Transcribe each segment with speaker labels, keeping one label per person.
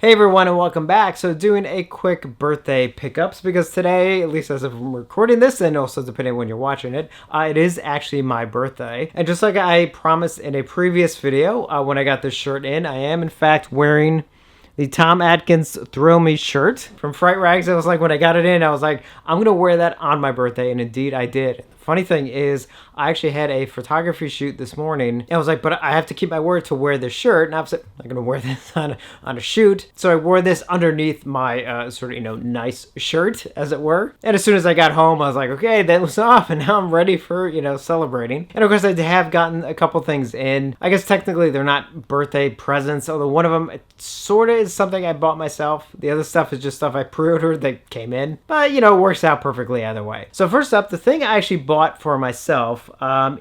Speaker 1: Hey everyone and welcome back. So doing a quick birthday pickups because today, at least as of I'm recording this and also depending on when you're watching it, it is actually my birthday. And just like I promised in a previous video, when I got this shirt in, I am in fact wearing the Tom Atkins Thrill Me shirt from Fright Rags. It was like when I got it in, I was like, I'm going to wear that on my birthday. And indeed I did. Funny thing is, I actually had a photography shoot this morning, and I was like, but I have to keep my word to wear this shirt, and I was like, I'm going to wear this on a shoot. So I wore this underneath my sort of, nice shirt, as it were. And as soon as I got home, I was like, okay, that was off, and now I'm ready for, celebrating. And of course, I have gotten a couple things in. I guess technically they're not birthday presents, although one of them sort of is something I bought myself. The other stuff is just stuff I pre-ordered that came in. But, it works out perfectly either way. So first up, the thing I actually bought for myself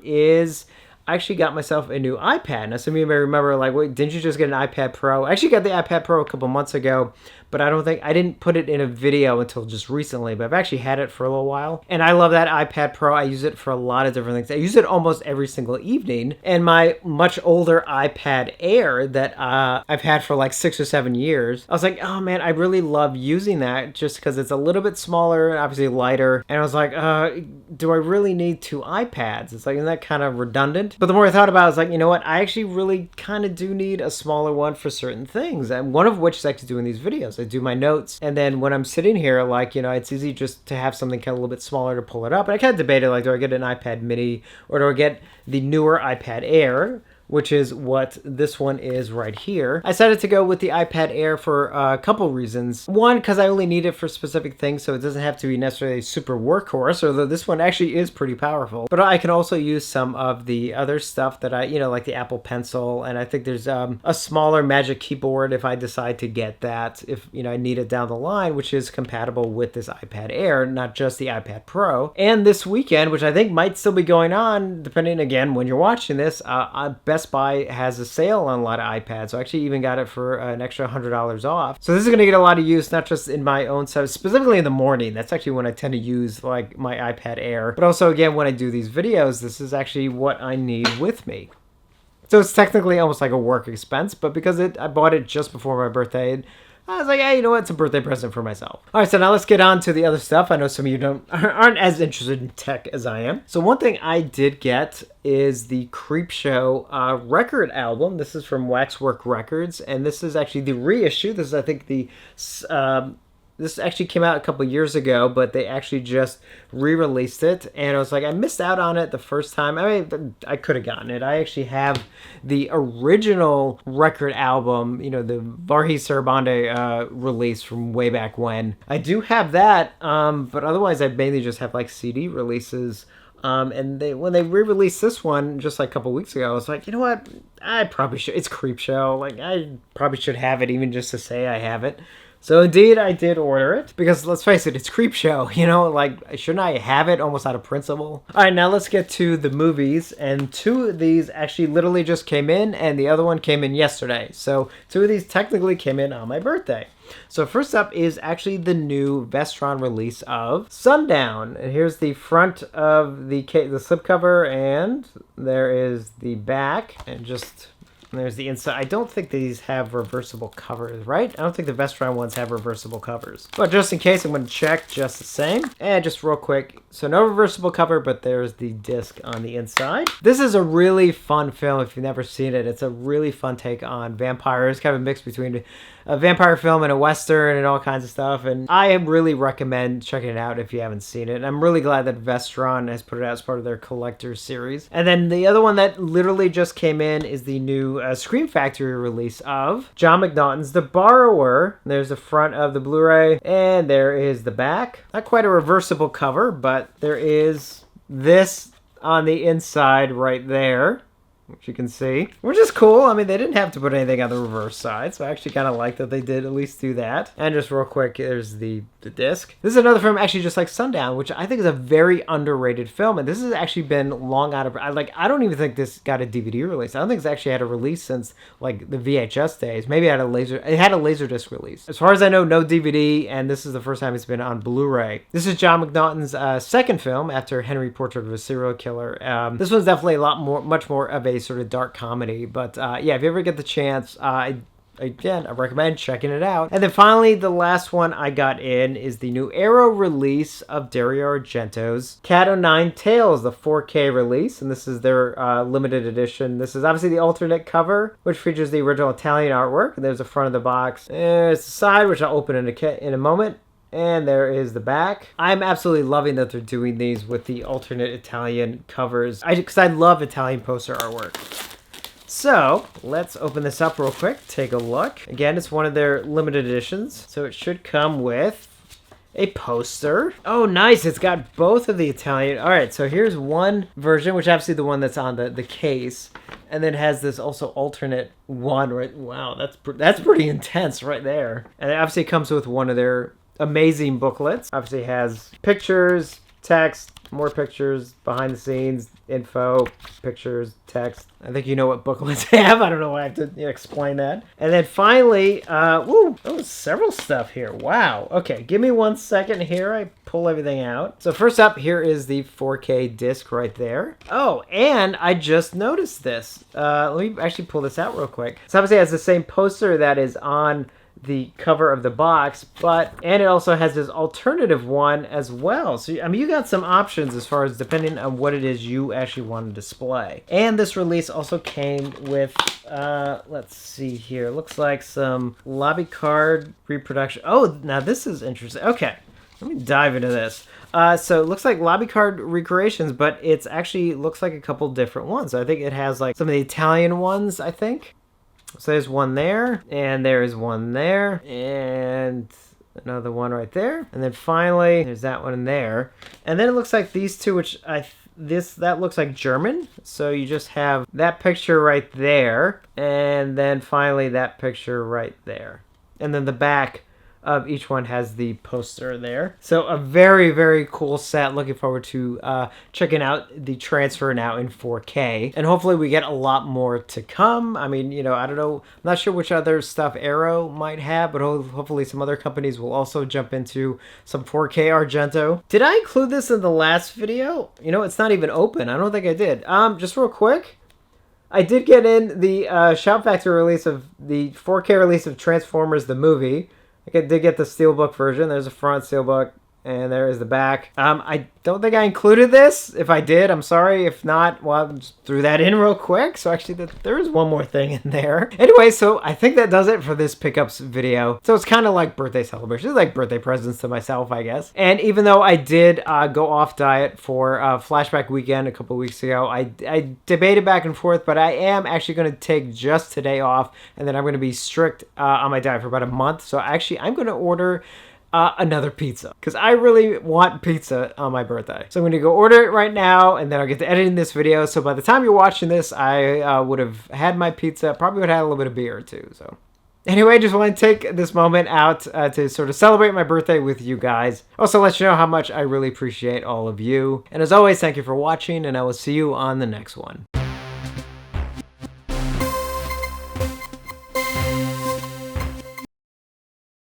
Speaker 1: is I actually got myself a new iPad. Now, some of you may remember, like, wait, didn't you just get an iPad Pro? I actually got the iPad Pro a couple months ago, but I didn't put it in a video until just recently, but I've actually had it for a little while. And I love that iPad Pro. I use it for a lot of different things. I use it almost every single evening. And my much older iPad Air that I've had for like 6 or 7 years, I was like, oh man, I really love using that just because it's a little bit smaller and obviously lighter. And I was like, do I really need 2 iPads? It's like, isn't that kind of redundant? But the more I thought about it, I was like, you know what? I actually really kind of do need a smaller one for certain things. And one of which is actually doing these videos. I do my notes, and then when I'm sitting here, like, it's easy just to have something kind of a little bit smaller to pull it up. And I kind of debated, like, do I get an iPad mini or do I get the newer iPad Air, which is what this one is right here. I decided to go with the iPad Air for a couple reasons. One, because I only need it for specific things, so it doesn't have to be necessarily super workhorse, although this one actually is pretty powerful. But I can also use some of the other stuff that I, like the Apple Pencil, and I think there's a smaller Magic Keyboard if I decide to get that, if, I need it down the line, which is compatible with this iPad Air, not just the iPad Pro. And this weekend, which I think might still be going on, depending, again, when you're watching this, Best Buy has a sale on a lot of iPads, so I actually even got it for an extra $100 off. So this is going to get a lot of use, not just in my own stuff, specifically in the morning. That's actually when I tend to use like my iPad Air, but also again when I do these videos, this is actually what I need with me. So it's technically almost like a work expense, but because I bought it just before my birthday, I was like, hey, you know what? It's a birthday present for myself. All right, so now let's get on to the other stuff. I know some of you aren't as interested in tech as I am. So one thing I did get is the Creepshow record album. This is from Waxwork Records, and this is actually the reissue. This is, I think, this actually came out a couple years ago, but they actually just re-released it. And I was like, I missed out on it the first time. I mean, I could have gotten it. I actually have the original record album, the Varhi Sarabande release from way back when. I do have that, but otherwise I mainly just have like CD releases. And when they re-released this one just like a couple weeks ago, I was like, you know what? I probably should. It's Creepshow. Like, I probably should have it even just to say I have it. So indeed, I did order it because let's face it, it's Creepshow, like shouldn't I have it almost out of principle? All right, now let's get to the movies, and 2 of these actually literally just came in, and the other one came in yesterday. So 2 of these technically came in on my birthday. So first up is actually the new Vestron release of Sundown, and here's the front of the slipcover, and there is the back, and there's the inside. I don't think these have reversible covers, right? I don't think the Vestron ones have reversible covers. But just in case, I'm going to check just the same. And just real quick, so no reversible cover, but there's the disc on the inside. This is a really fun film if you've never seen it. It's a really fun take on vampires, kind of a mix between a vampire film and a Western and all kinds of stuff. And I really recommend checking it out if you haven't seen it. And I'm really glad that Vestron has put it out as part of their collector's series. And then the other one that literally just came in is the new Scream Factory release of John McNaughton's The Borrower. There's the front of the Blu-ray, and there is the back. Not quite a reversible cover, but there is this on the inside right there, which you can see, which is cool. I mean, they didn't have to put anything on the reverse side, so I actually kind of like that they did at least do that. And just real quick, there's the disc. This is another film actually just like Sundown, which I think is a very underrated film, and this has actually been long out of, I don't even think this got a DVD release. I don't think it's actually had a release since like the VHS days. Maybe it had a Laserdisc release. As far as I know, no DVD, and this is the first time it's been on Blu-ray. This is John McNaughton's second film after Henry Portrait of a Serial Killer. This one's definitely much more of a sort of dark comedy, but yeah, if you ever get the chance, I again, I recommend checking it out. And then finally, the last one I got in is the new Arrow release of Dario Argento's Cat O' Nine Tails, the 4K release. And this is their limited edition. This is obviously the alternate cover, which features the original Italian artwork. And there's the front of the box. There's the side, which I'll open in a moment. And there is the back. I'm absolutely loving that they're doing these with the alternate Italian covers. Because I love Italian poster artwork. So, let's open this up real quick, take a look. Again, it's one of their limited editions, so it should come with a poster. Oh, nice, it's got both of the Italian. All right, so here's one version, which obviously the one that's on the case, and then has this also alternate one, right? Wow, that's pretty intense right there. And it obviously comes with one of their amazing booklets. Obviously has pictures, text, more pictures, behind the scenes, info, pictures, text. I think you know what booklets have. I don't know why I have to explain that. And then finally, several stuff here. Wow. Okay, give me 1 second here. I pull everything out. So first up, here is the 4K disc right there. Oh, and I just noticed this. Let me actually pull this out real quick. So obviously it has the same poster that is on the cover of the box, and it also has this alternative one as well. So, I mean, you got some options as far as depending on what it is you actually want to display. And this release also came with, let's see here, looks like some lobby card reproduction. Oh, now this is interesting. Okay, let me dive into this. So it looks like lobby card recreations, but it's actually looks like a couple different ones. I think it has like some of the Italian ones, I think. So there's one there, and there's one there, and another one right there. And then finally, there's that one in there. And then it looks like these two, which that looks like German. So you just have that picture right there, and then finally that picture right there. And then the back of each one has the poster there. So a very, very cool set. Looking forward to checking out the transfer now in 4K. And hopefully we get a lot more to come. I mean, I don't know. I'm not sure which other stuff Arrow might have, but hopefully some other companies will also jump into some 4K Argento. Did I include this in the last video? It's not even open. I don't think I did. Just real quick. I did get in the Shout Factory release of the 4K release of Transformers the movie. I did get the steelbook version. There's a front steelbook, and there is the back. I don't think I included this. If I did, I'm sorry. If not, well, I just threw that in real quick. So actually, there is one more thing in there. Anyway, so I think that does it for this pickups video. So it's kind of like birthday celebrations, it's like birthday presents to myself, I guess. And even though I did go off diet for Flashback Weekend a couple weeks ago, I debated back and forth, but I am actually going to take just today off, and then I'm going to be strict on my diet for about a month. So actually, I'm going to order another pizza, because I really want pizza on my birthday. So I'm going to go order it right now, and then I'll get to editing this video. So by the time you're watching this, I would have had my pizza, probably would have had a little bit of beer or two. So anyway, just want to take this moment out to sort of celebrate my birthday with you guys. Also let you know how much I really appreciate all of you. And as always, thank you for watching, and I will see you on the next one.